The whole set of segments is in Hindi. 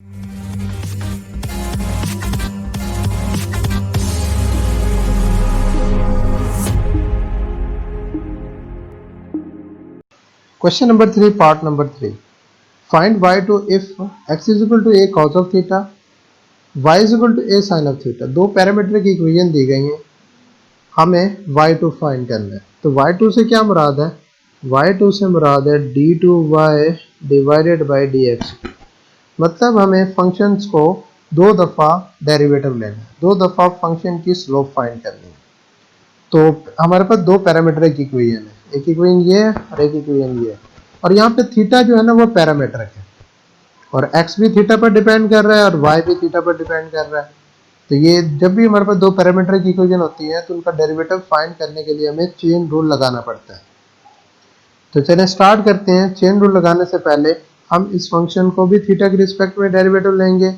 Question number 3, part number 3. Find y2 if x is equal to a cos of theta, y is equal to a sin of theta. दो पैरामीटर की इक्वेशन दी गई हैं, हमें y2 फाइंड करना है। तो y2 से क्या मुराद है? y2 से मुराद है d2y डिवाइडेड बाई dx। मतलब हमें फंक्शंस को दो दफ़ा डेरिवेटिव लेना है, दो दफ़ा फंक्शन की स्लोप फाइंड करनी है। तो हमारे पास दो पैरामीटर की इक्वेशन है, एक इक्वेशन ये है और एक इक्वेशन ये है, और यहाँ पे थीटा जो है ना वो पैरामीटर है, और x भी थीटा पर डिपेंड कर रहा है और y भी थीटा पर डिपेंड कर रहा है। तो ये जब भी हमारे पास दो पैरामीटर की इक्वेशन होती है तो उनका डेरिवेटिव फाइंड करने के लिए हमें चेन रूल लगाना पड़ता है। तो चलिए स्टार्ट करते हैं। चेन रूल लगाने से पहले हम इस फंक्शन को भी थीटा के रिस्पेक्ट में डेरिवेटिव लेंगे,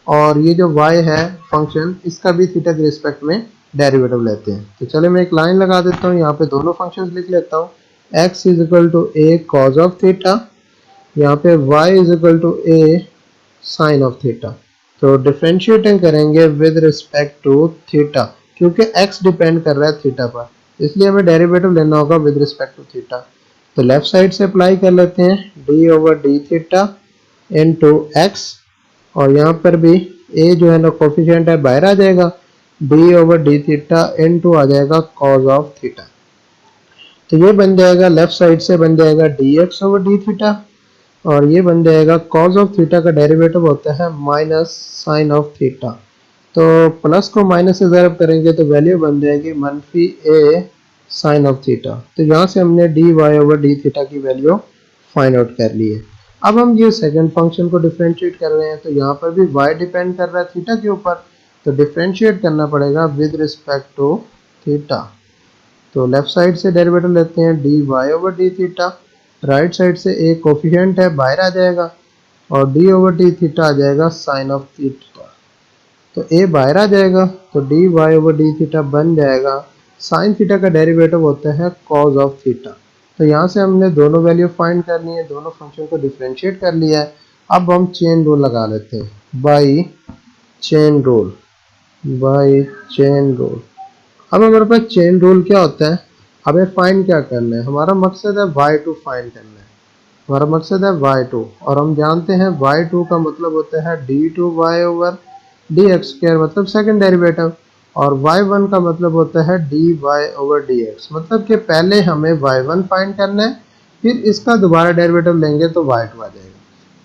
और ये जो y है फंक्शन, इसका भी थीटा के रिस्पेक्ट में डेरिवेटिव लेते हैं। तो चलिए मैं एक लाइन लगा देता हूँ, यहाँ पे दोनों फंक्शंस लिख लेता हूँ। x is equal to a cos of theta, यहाँ पे y is equal to a sine of theta. तो डिफ्रेंशिएटिंग करेंगे विद रिस्पेक्ट टू थीटा, क्योंकि x डिपेंड कर रहा है थीटा पर, इसलिए हमें डेरिवेटिव लेना होगा विद रिस्पेक्ट टू थीटा। तो लेफ्ट साइड से अप्लाई कर लेते हैं d over D theta into x, और यहाँ पर भी a जो है ना कोफिशिएंट है, बाहर आ जाएगा, d over D theta into आ जाएगा कॉज ऑफ थीटा। तो ये बन जाएगा, लेफ्ट साइड से बन जाएगा dx ओवर डी थीटा, और ये बन जाएगा कॉज ऑफ थीटा का डेरिवेटिव होता है माइनस साइन ऑफ थीटा। तो प्लस को माइनस से ज़रब करेंगे तो वैल्यू बन जाएगी मनफी a साइन ऑफ थीटा। तो यहाँ से हमने dy ओवर डी थीटा की वैल्यू फाइंड आउट कर ली है। अब हम ये सेकंड फंक्शन को डिफरेंशिएट कर रहे हैं, तो यहाँ पर भी y डिपेंड कर रहा है थीटा के ऊपर, तो डिफरेंशिएट करना पड़ेगा विद रिस्पेक्ट टू थीटा। तो लेफ्ट साइड से डेरिवेटिव लेते हैं dy over D theta, right side से एक कोफिशिएंट है, बाहर आ जाएगा, और d ओवर डी थीटा आ जाएगा साइन ऑफ थीटा। तो a बाहर आ जाएगा, तो dy ओवर डी थीटा बन जाएगा, साइन थीटा का डेरिवेटिव होता है कॉज ऑफ थीटा। तो यहाँ से हमने दोनों वैल्यू फाइंड करनी है, दोनों फंक्शन को डिफरेंशिएट कर लिया है। अब हम चेन रूल लगा लेते हैं, by chain rule, by chain rule. अब हमारे पास चेन रूल क्या होता है, हमें फाइंड क्या करना है? हमारा मकसद है y2 फाइंड करना है, हमारा मकसद है y2, और हम जानते हैं y2 का मतलब होता है d2y ओवर dx स्क्वायर, मतलब सेकंड डेरिवेटिव, और y1 का मतलब होता है dy ओवर dx, मतलब कि पहले हमें y1 फाइंड करना है, फिर इसका दोबारा डेरिवेटिव लेंगे तो y2 आ जाएगा।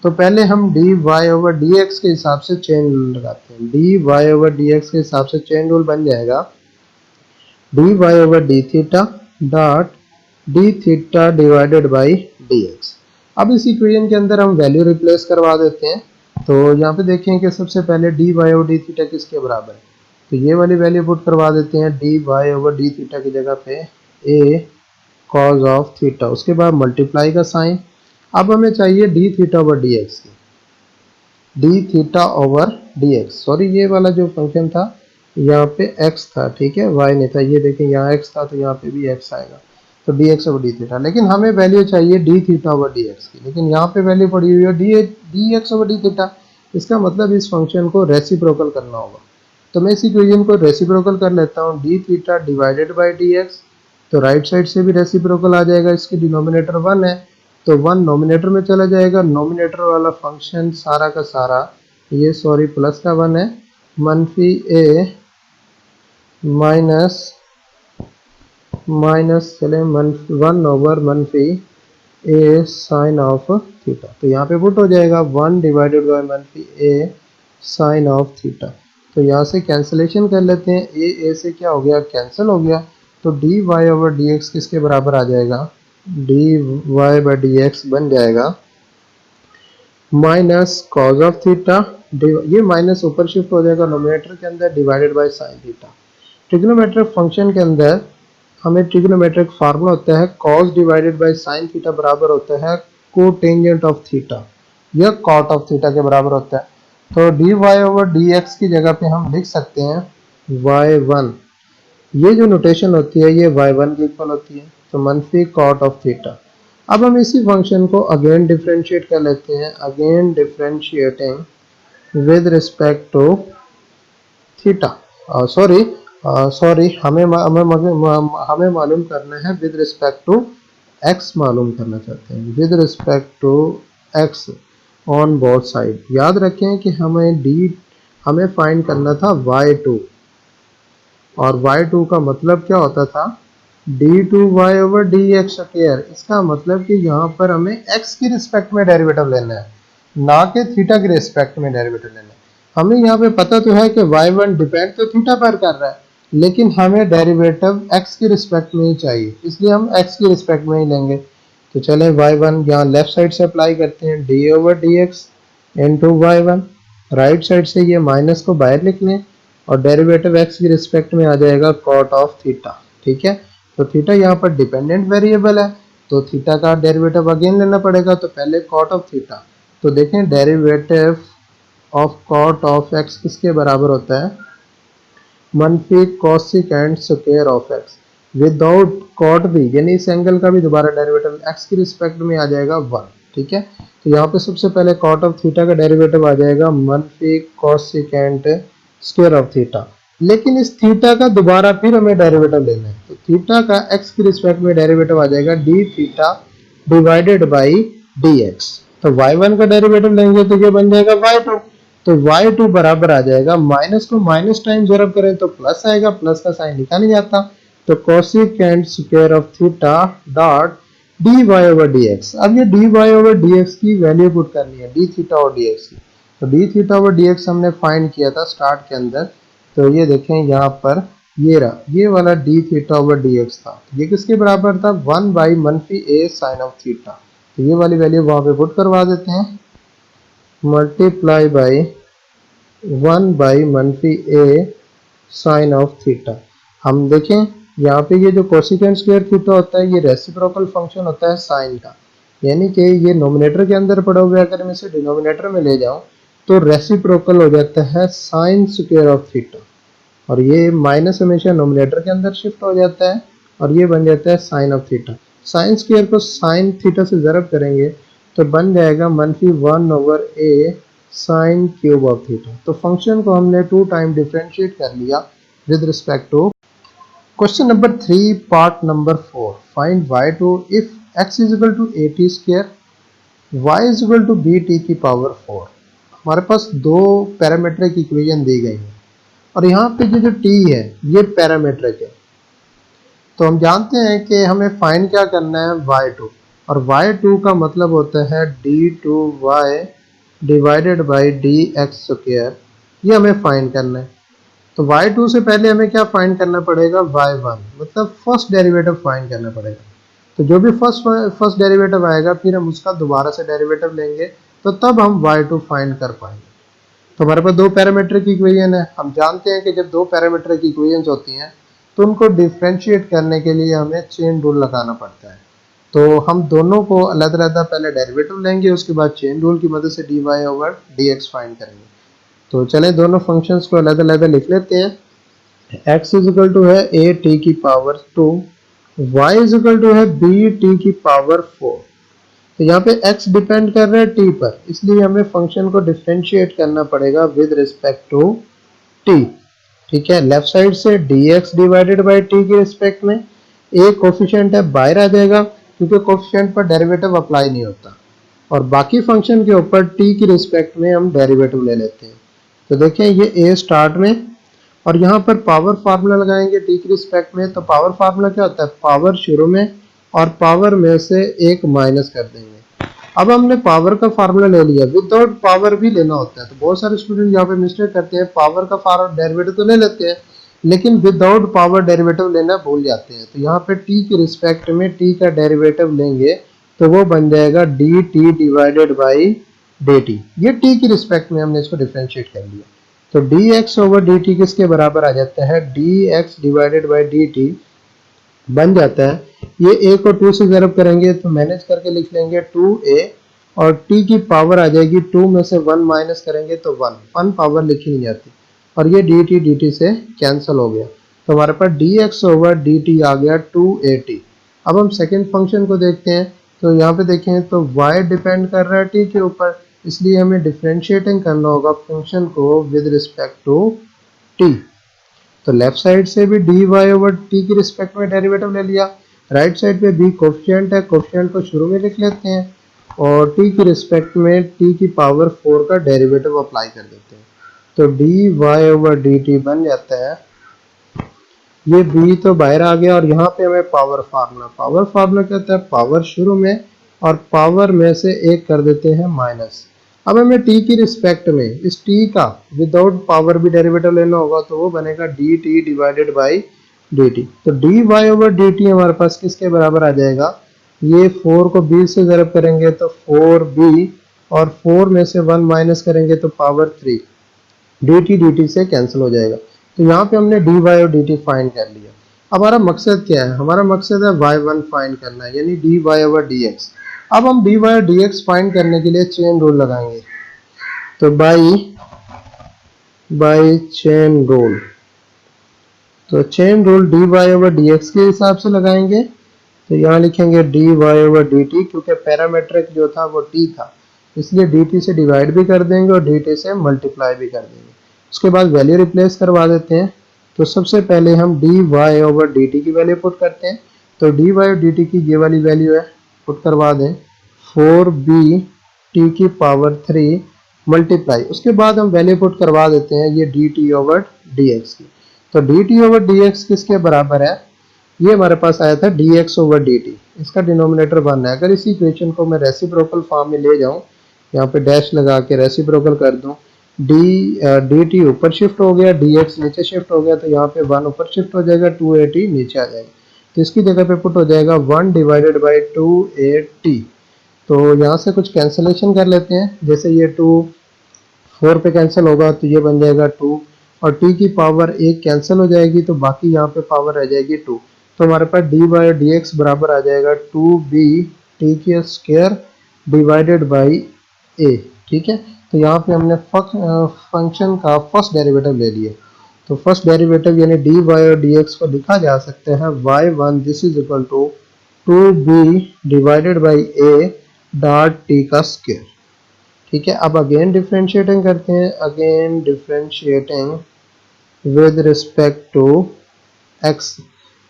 तो पहले हम dy ओवर dx के हिसाब से चेन रूल लगाते हैं। dy ओवर dx के हिसाब से चेन रूल बन जाएगा dy over D theta dot D theta divided by dx। अब इस इक्वेशन के अंदर हम वैल्यू रिप्लेस करवा देते हैं। तो यहाँ पे देखें कि सबसे पहले dy ओवर डी थीटा किसके बराबर है, तो ये वाली वैल्यू पुट करवा देते हैं, dy ओवर डी थीटा की जगह पे a cos ऑफ थीटा, उसके बाद मल्टीप्लाई का साइन। अब हमें चाहिए डी थीटा ओवर dx की, D theta over dx, sorry ये वाला जो फंक्शन था यहाँ पे x था, ठीक है, y नहीं था, ये देखें यहाँ x था तो यहाँ पे भी x आएगा, तो dx ओवर डी थीटा। लेकिन हमें वैल्यू चाहिए डी थीटा ओवर dx की, लेकिन यहाँ पे वैल्यू पड़ी हुई है dx ओवर डी थीटा। इसका मतलब इस फंक्शन को रेसिप्रोकल करना होगा। तो मैं इस इक्वेशन को रेसिप्रोकल कर लेता हूँ, D theta divided by dx, तो राइट साइड से भी रेसिप्रोकल आ जाएगा, इसकी डिनोमिनेटर 1 है तो 1 नोमिनेटर में चला जाएगा, नोमिनेटर वाला फंक्शन सारा का सारा, ये सॉरी प्लस का 1 है, मनफी a माइनस चले 1 ओवर मनफी a साइन ऑफ थीटा। तो यहाँ पे पुट हो जाएगा 1 डिवाइडेड बाई मनफी a साइन ऑफ थीटा। तो यहाँ से कैंसिलेशन कर लेते हैं, a से क्या हो गया, कैंसिल हो गया, तो dy ओवर dx किसके बराबर आ जाएगा, dy बाई dx बन जाएगा माइनस कॉज ऑफ थीटा, ये माइनस ऊपर शिफ्ट हो जाएगा नोमिनेटर के अंदर, divided by sine theta. Trigonometric function के अंदर हमें ट्रिग्नोमेट्रिक फार्मूला होता है cos divided by sine theta बराबर होता है कोटेंजेंट ऑफ थीटा, यह कॉट ऑफ थीटा के बराबर होता है। तो dy ओवर dx की जगह पे हम लिख सकते हैं y1, ये जो नोटेशन होती है ये y1 की इक्वल होती है, तो मनफी कॉट ऑफ थीटा। अब हम इसी फंक्शन को अगेन डिफरेंशिएट कर लेते हैं, again differentiating with respect to theta, sorry हमें मालूम करना है विद रिस्पेक्ट टू एक्स, मालूम करना चाहते हैं with respect to X on both side. याद रखें कि हमें फाइंड करना था y2, और y2 का मतलब क्या होता था, d2y over D x square. इसका मतलब कि यहाँ पर हमें x की रिस्पेक्ट में डेरिवेटिव लेना है, ना कि थीटा की रिस्पेक्ट में डेरिवेटिव लेना है। हमें यहाँ पे पता तो है कि y1 डिपेंड तो थीटा पर कर रहा है, लेकिन हमें डेरिवेटिव x की रिस्पेक्ट में ही चाहिए, इसलिए हम x की रिस्पेक्ट में ही लेंगे। तो चले y1 यहाँ लेफ्ट साइड से अप्लाई करते हैं, d over D x into y1, right side से ये माइनस को बाहर लिख लें और डेरिवेटिव x की रिस्पेक्ट में आ जाएगा कॉट ऑफ थीटा। ठीक है, तो थीटा यहाँ पर डिपेंडेंट वेरिएबल है, तो थीटा का डेरिवेटिव अगेन लेना पड़ेगा। तो पहले कॉट ऑफ थीटा, तो देखें derivative of cot of X किसके बराबर होता है, मनफी cosecant square of X without cot भी, यानी इस एंगल का भी दोबारा डेरिवेटिव एक्स की रिस्पेक्ट में आ जाएगा 1। ठीक है, तो यहाँ पे सबसे पहले कॉट ऑफ थीटा का डेरिवेटिव आ जाएगा मनफी कोसिकेंट स्क्वायर ऑफ थीटा, लेकिन इस थीटा का दोबारा फिर हमें डेरिवेटिव लेना है। तो थीटा का एक्स की रिस्पेक्ट में डेरिवेटिव आ जाएगा D theta divided by D x. तो y1 का डेरिवेटिव लेंगे तो ये बन जाएगा y2, तो y2 बराबर आ जाएगा, माइनस को माइनस टाइम जरब करें तो प्लस आएगा, प्लस का साइन लिखा नहीं जाता, तो cosecant square of theta dot D Y over D X. अब ये D Y over D X की वैल्यू पुट करनी है, डी थीटा और डी एक्स की। तो D theta over D X हमने फाइंड किया था स्टार्ट के अंदर, तो ये देखें यहाँ पर ये रहा, ये वाला D theta over D x था, ये किसके बराबर था, 1 बाई मनफी ए साइन ऑफ थीटा। तो ये वाली वैल्यू वहां पे पुट करवा देते हैं, मल्टीप्लाई बाई 1 बाई मनफी ए साइन ऑफ थीटा। हम देखें यहाँ पे ये जो कोसिकेंट स्क्वायर थीटा होता है ये रेसिप्रोकल फंक्शन होता है साइन का, यानी कि ये नोमिनेटर के अंदर पड़ा हुआ है, अगर मैं इसे डिनोमिनेटर में ले जाऊं तो रेसिप्रोकल हो जाता है साइन स्क्वायर ऑफ थीटा, और ये माइनस हमेशा नोमिनेटर के अंदर शिफ्ट हो जाता है और ये बन जाता है sine of theta. Sine square को साइन थीटा से ज़रब करेंगे तो बन जाएगा मनफी 1 over a sine cube of theta. तो फंक्शन को हमने 2 टाइम डिफरेंशिएट कर लिया with respect to. Question number 3 part number 4, find y2 if x is equal to a T square y is equal to B T की पावर 4। हमारे पास दो पैरामीट्रिक इक्वेशन दी गई है और यहाँ पे जो t है ये पैरामीट्रिक है, तो हम जानते हैं कि हमें फाइंड क्या करना है y2, और y2 का मतलब होता है d2y divided by D x square, ये हमें फाइंड करना है। तो y2 से पहले हमें क्या फाइंड करना पड़ेगा, y1 मतलब फर्स्ट डेरिवेटिव फाइंड करना पड़ेगा। तो जो भी फर्स्ट डेरिवेटिव आएगा फिर हम उसका दोबारा से डेरिवेटिव लेंगे, तो तब हम y2 फाइंड कर पाएंगे। तो हमारे पास दो पैरामीट्रिक इक्वेशन है, हम जानते हैं कि जब दो पैरामीट्रिक इक्वेशंस होती हैं तो उनको डिफ्रेंशिएट करने के लिए हमें चेन रूल लगाना पड़ता है। तो हम दोनों को अलग अलग पहले डेरिवेटिव लेंगे, उसके बाद चेन रूल की मदद से dy ओवर dx फाइंड करेंगे। तो चलें दोनों फंक्शंस को अलग अलग लिख लेते हैं। x इज इक्वल टू है ए टी की power 2, y is equal to है बी टी की पावर 4। तो यहाँ पे x डिपेंड कर रहा है t पर, इसलिए हमें फंक्शन को डिफरेंशिएट करना पड़ेगा विद रिस्पेक्ट टू t। ठीक है, लेफ्ट साइड से dx डिवाइडेड बाई t के रिस्पेक्ट में, एक कोफिशिएंट है बाहर आ जाएगा क्योंकि कोफिशिएंट पर डेरिवेटिव अप्लाई नहीं होता, और बाकी फंक्शन के ऊपर t की रिस्पेक्ट में हम डेरिवेटिव ले लेते हैं। तो देखें ये a स्टार्ट में, और यहाँ पर पावर फार्मूला लगाएंगे t की रिस्पेक्ट में। तो पावर फार्मूला क्या होता है, पावर शुरू में और पावर में से एक माइनस कर देंगे। अब हमने पावर का फार्मूला ले लिया, विदाउट पावर भी लेना होता है। तो बहुत सारे स्टूडेंट यहाँ पे मिस्टेक करते हैं, पावर का डेरिवेटिव तो ले लेते हैं लेकिन विदाउट पावर डेरिवेटिव लेना भूल जाते हैं। तो यहाँ पे t की रिस्पेक्ट में t का डेरिवेटिव लेंगे तो वो बन जाएगा D T divided by D T. ये t की रिस्पेक्ट में हमने इसको डिफ्रेंशिएट कर लिया। तो dx ओवर dt किसके बराबर आ जाता है, dx डिवाइडेड बाई dt बन जाता है, ये a को 2 से ज़रब करेंगे तो मैनेज करके लिख लेंगे 2a, और t की पावर आ जाएगी 2 में से 1 माइनस करेंगे तो 1 पावर लिखी नहीं जाती, और ये dt से कैंसिल हो गया। तो हमारे पास dx ओवर dt आ गया 2at। अब हम सेकेंड फंक्शन को देखते हैं, तो यहाँ पे देखें तो y डिपेंड कर रहा है t के ऊपर, इसलिए हमें डिफरेंशिएटिंग करना होगा फंक्शन को विद रिस्पेक्ट टू टी। तो लेफ्ट साइड से भी डी वाई ओवर टी की रिस्पेक्ट में डेरिवेटिव ले लिया, राइट साइड पे बी कोफिशिएंट है, कोफिशिएंट को शुरू में लिख लेते हैं और टी की रिस्पेक्ट में टी की पावर 4 का डेरिवेटिव अप्लाई कर देते हैं। तो D Y over D T बन जाता है, ये b तो बाहर आ गया और यहाँ पे हमें पावर फार्मूला क्या होता है, पावर शुरू में और पावर में से एक कर देते हैं माइनस। अब हमें t की रिस्पेक्ट में इस t का विदाउट पावर भी डेरिवेटिव लेना होगा, तो वो बनेगा dt डिवाइडेड बाई dt। तो dy ओवर dt हमारे पास किसके बराबर आ जाएगा, ये 4 को b से ज़रब करेंगे तो 4b और 4 में से 1 माइनस करेंगे तो पावर 3, dt dt से कैंसिल हो जाएगा। तो यहाँ पे हमने dy और dt फाइंड कर लिया। हमारा मकसद क्या है, हमारा मकसद है y1 फाइंड करना है, यानी dy ओवर dx। अब हम dy और dx फाइंड करने के लिए चेन रूल लगाएंगे। तो बाई चेन रूल, तो chain rule dy over dx के हिसाब से लगाएंगे। तो यहाँ लिखेंगे dy ओवर dt, क्योंकि पैरामीट्रिक जो था वो t था, इसलिए dt से डिवाइड भी कर देंगे और dt से मल्टीप्लाई भी कर देंगे। उसके बाद वैल्यू रिप्लेस करवा देते हैं। तो सबसे पहले हम dy ओवर dt की वैल्यू पुट करते हैं। तो dy और dt की ये वाली वैल्यू है, पुट करवा दें 4b t की पावर 3 मल्टीप्लाई, उसके बाद हम वैल्यू पुट करवा देते हैं ये dt ओवर dx की। तो dt ओवर dx किसके बराबर है, ये हमारे पास आया था dx ओवर dt, इसका डिनोमिनेटर 1 है। अगर इसी इक्वेशन को मैं रेसिप्रोकल फॉर्म में ले जाऊं, यहाँ पे डैश लगा के रेसिप्रोकल कर दूं, dt ऊपर शिफ्ट हो गया, dx नीचे शिफ्ट हो गया, तो यहाँ पे 1 ऊपर शिफ्ट हो जाएगा, 2at नीचे आ जाएगा। तो इसकी जगह पे पुट हो जाएगा 1 डिवाइडेड बाई 2at। तो यहाँ से कुछ कैंसिलेशन कर लेते हैं, जैसे ये 2 4 पे कैंसिल होगा तो ये बन जाएगा 2 और t की पावर 1 कैंसिल हो जाएगी, तो बाकी यहाँ पे पावर रह जाएगी 2। तो हमारे पास dy बाई dx बराबर आ जाएगा 2b t की स्क्वायर डिवाइडेड बाई a। ठीक है, तो यहाँ पे हमने फंक्शन का फर्स्ट डेरिवेटिव ले लिया। तो फर्स्ट डेरिवेटिव यानी dy और dx को लिखा जा सकता है y1 this is equal to 2b divided by a dot t का स्क्वायर। ठीक है, अब अगेन डिफरेंशिएटिंग करते हैं, again differentiating with respect to x।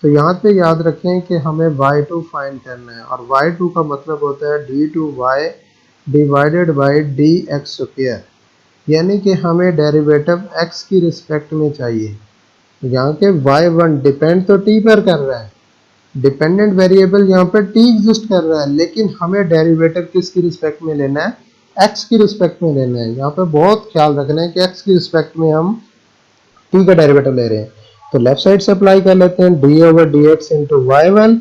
तो यहाँ पे याद रखें कि हमें y2 फाइंड करना है और y2 का मतलब होता है d2y divided by dx square, यानी कि हमें डेरिवेटिव x की रिस्पेक्ट में चाहिए। यहाँ के y1 डिपेंड तो t पर कर रहा है, डिपेंडेंट वेरिएबल यहाँ पर t एग्जिस्ट कर रहा है, लेकिन हमें डेरिवेटिव किसकी रिस्पेक्ट में लेना है, x की रिस्पेक्ट में लेना है। यहाँ पे बहुत ख्याल रखना है कि x की रिस्पेक्ट में हम t का डेरिवेटिव ले रहे हैं। तो लेफ्ट साइड से अप्लाई कर लेते हैं d over dx into y1,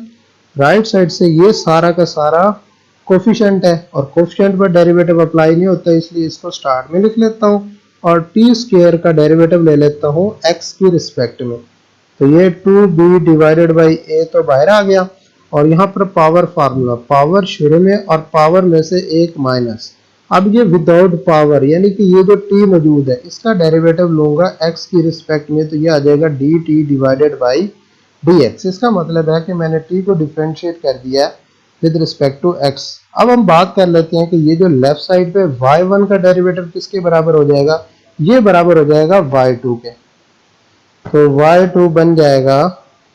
right side से ये सारा का सारा कोफिशिएंट है और कोफिशिएंट पर डेरिवेटिव अप्लाई नहीं होता, इसलिए इसको स्टार्ट में लिख लेता हूँ और टी स्क्वायर का डेरिवेटिव ले लेता हूँ x की रिस्पेक्ट में। तो ये 2b डिवाइडेड बाई a तो बाहर आ गया और यहाँ पर पावर फार्मूला, पावर शुरू में और पावर में से एक माइनस। अब ये विदाउट पावर, यानी कि ये जो t मौजूद है इसका डेरिवेटिव लूंगा x की रिस्पेक्ट में, तो ये आ जाएगा dt डिवाइडेड बाई dx। इसका मतलब है कि मैंने t को डिफरेंशिएट कर दिया है विद रिस्पेक्ट टू x। अब हम बात कर लेते हैं कि ये जो लेफ्ट साइड पे y1 का डेरिवेटिव किसके बराबर हो जाएगा, ये बराबर हो जाएगा y2 के। तो y2 बन जाएगा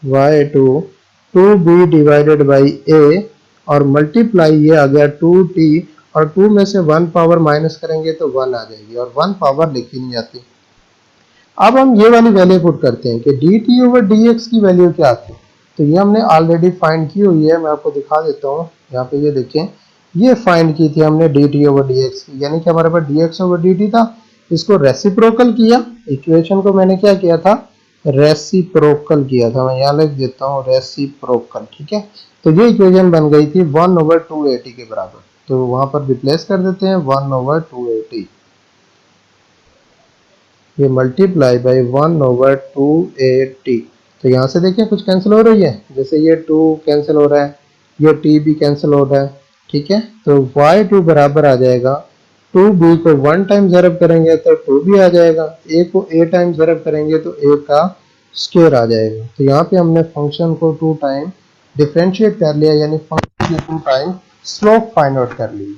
y2 2b divided by a और मल्टीप्लाई ये आ गया 2t और 2 में से 1 पावर माइनस करेंगे तो 1 आ जाएगी और 1 पावर लिखी नहीं जाती। अब हम ये वाली वैल्यू पुट करते हैं कि dt ओवर dx की वैल्यू क्या थी। तो ये हमने ऑलरेडी फाइंड की हुई है, मैं आपको दिखा देता हूँ। यहाँ पे ये देखें, ये फाइंड की थी हमने dt ओवर dx की, यानी कि हमारे पास dx ओवर dt था, इसको रेसिप्रोकल किया, इक्वेशन को मैंने क्या किया था, रेसिप्रोकल किया था। मैं यहाँ लिख देता हूँ रेसिप्रोकल। ठीक है, तो ये इक्वेशन बन गई थी 1 ओवर 280 के बराबर। तो वहां पर रिप्लेस कर देते हैं 1 ओवर 280, ये मल्टीप्लाई बाई 1 ओवर 280। तो यहाँ से देखिए कुछ कैंसिल हो रही है, जैसे ये 2 कैंसिल हो रहा है, ये t भी कैंसिल हो रहा है। ठीक है, तो y2 बराबर आ जाएगा 2b को 1 टाइम ज़रब करेंगे तो 2 भी आ जाएगा, a को a टाइम ज़रब करेंगे तो a का स्क्वायर आ जाएगा। तो यहाँ पे हमने फंक्शन को 2 टाइम डिफरेंशिएट कर लिया, यानी फंक्शन की 2 टाइम स्लोप फाइंड आउट कर ली।